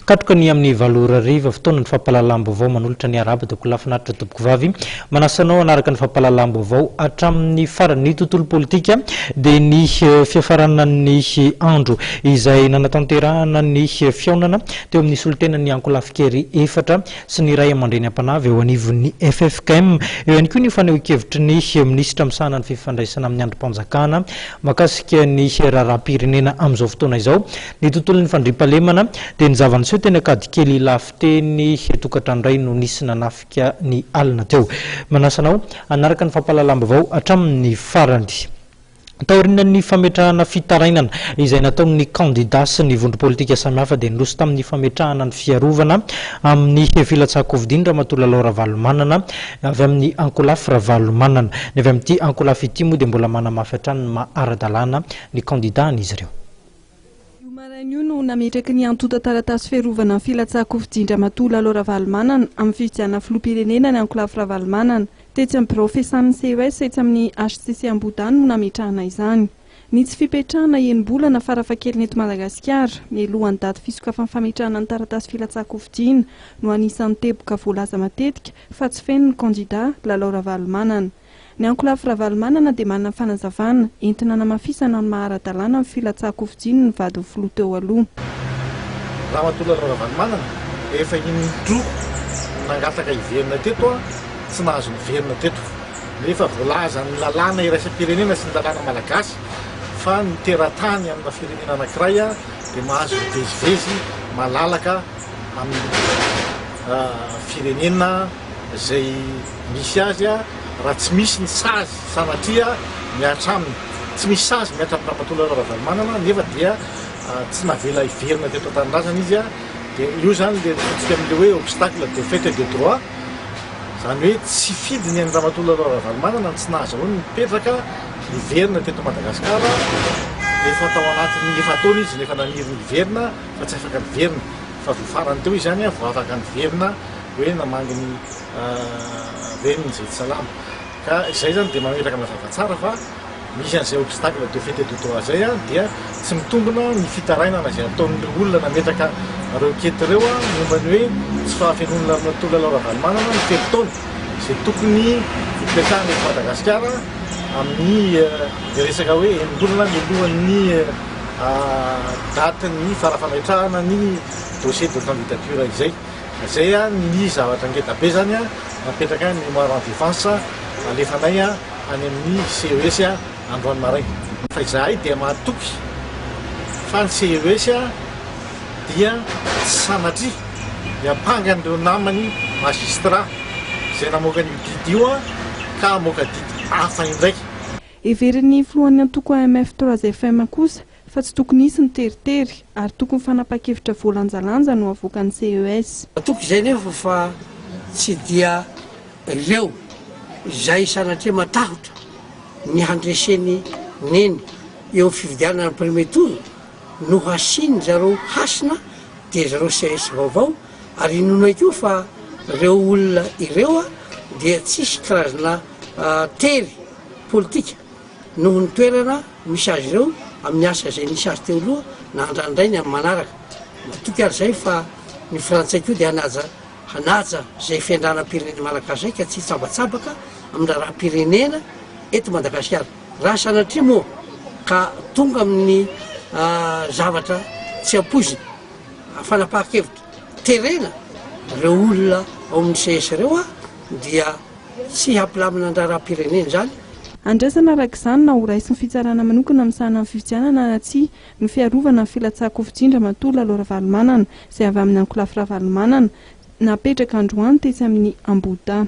katroka ny amin'ny valora riva fotoana ny fampahalalam-baovao manolotra ny araba dia kolafinaritra tompoko vavy manasanao anaraka ny fampahalalam-baovao hatramin'ny farany tontolo politika dia ny fiafarana ny andro izay nanatanterahana ny fiaonana teo amin'ny solotena ny Ankolafikery efatra sy ny ray aman-dreny ampanavy eo anivon'ny FFKM eo ihany koa ny fanehoan-kevitry ny minisitra misahana ny fifandraisana amin'ny androm-panjakana makasika ny raharaham-pirenena amin'izao fotoana izao ny tontolon'ny fandriampahalemana dia ny zavaniseho tena kadikely lafiteny tokatrano iray no nisy nanafika ny alina teo manasanao anaraka ny fampahalalam-baovao hatramin'ny farany taorina ny fametrahana fitarainana izay nataon'ny kandida sy ny vondro politika samihafa dia niroso tamin'ny fametrahana ny fiarovana amin'ny filatsahan-kovidiny Ramatoa Laura Valomanana avy amin'ny Ankolafy Ravalomanana ny avy amin'ity Ankolafy ity moa dia mbola manamafy hatrany ma-ara-dalàna ny kandida an'izy ireo. Io no nametraky ny antota taratasy fiarovana amin'ny filatsahan-kovidiny Ramatoa Laura Valomanana amin'ny fifidianana filoham-pirenena ny Ankolafy Ravalomanana tetsy amin'ny birao fiasan'ny CES tetsy amin'ny HCC Ambodany no nametrahana izany. Ny tsy fipetrahana enim-bolana farafahakeliny eto Madagasikara mialohan'ny daty fisokafan'ny fametrahana ny taratasy filatsahan-kovidiny no anisan'ny teboka voalaza matetika fa tsy feno ny kandida Laura Valomanana. Ny Ankolafy Ravalomanana dia manana fanazavana entina namafisana ny maharadalàna amin'ny filatsahan-kovidiny ny vady filoha teo aloha. Ramatoa Laura Valomanana efa indro nangataka hiverina teto tsy nahazo miverina teto nefa voalaza ny lalàna iraisam-pirenena sy ny lalàna malagasy fa ny teratany amina firenena anankiray dia mahazo mivezivezy malalaka amin'ny firenena izay misy azy raha tsy misy ny sazy sanatria miatra aminy tsy misy sazy miatra amin'ny Ramatoa Laura Valomanana nefa dia tsy navela hiverina teto an-tanindrazana izy dia io zany dia tsika amin'ilay hoe obstacle de fait de droit zany hoe tsy fidiny ny Ramatoa Laura Valomanana tsy nahazahoany mipetraka hiverina teto Madagasikara efa tao anatin'ny efa-taona izy nefa naniry niverina fa tsy afaka niverina fa voafarany teo izy zany vao afaka niverina hoe namangy ny reniny Jerysalama ka izay zany dia mametraka mazava tsara fa misy an'izay obstacle de fait de droit zay dia tsy mitombona ny fitarainana izay ataon'ireo olona nametraka reo kety ireo momba ny hoe tsy fahafenon'ny Ramatoa Laura Valomanana ny telo-taona izay tokony hipetrahana eto Madagasikara amin'ny resaka hoe enim-bolana mialohan'ny datin'ny farafametrahana ny dossier de candidature izay ny zavatra ngeda be zany napetraka ny mémoire en défense alefanay any amin'ny CES androany maraina fa izahay dia mahatoky fa ny CES dia sanatria hiampangan'ireo namany magistrat izay namoaka ny didy io ka moka didy hafa indraiky. Everiny filohan'ny antoko AMF 3FM kosa fa tsy tokony hisy ny teritery ary tokony fanapa-kevitra voalanjalanja no avoakan'ny CES. Toko izay nefa fa tsy dia ireo izay sanatria matahotra ny handreseny neny eo fividianana ny premier tour no hasiny zareo hasina dia zareo CES vaovao ary inono eko fa ireo olona ireo dia tsisy karazana tery politika noho ny toerana misy azy ireo amin'ny asa izay nisy azy teo aloha na andrandray ny amin'ny manaraka matoky ary izay fa ny frantsay koa dia hanaja izay fiandranam-pirenena malagasy zay ka tsy hitsabatsabaka amin'ny raharaham-pirenena eto Madagasikara raha sanatria moa ka tonga amin'ny zavatra tsy ampoizina fanapahan-kevitra terena ireo olona ao amin'ny CES ireo dia tsy hampilamina ny raharaham-pirenena zany. Andraisana araka izany na ho raisy ny fitsarana manokana misahana amin'ny fifidianana na tsy ny fiarovana ny filatsahan-kovidiny Ramatoa Laura Valomanana izay avy amin'ny Ankolafy Ravalomanana napetraka androany tetsy amin'ny Amboda.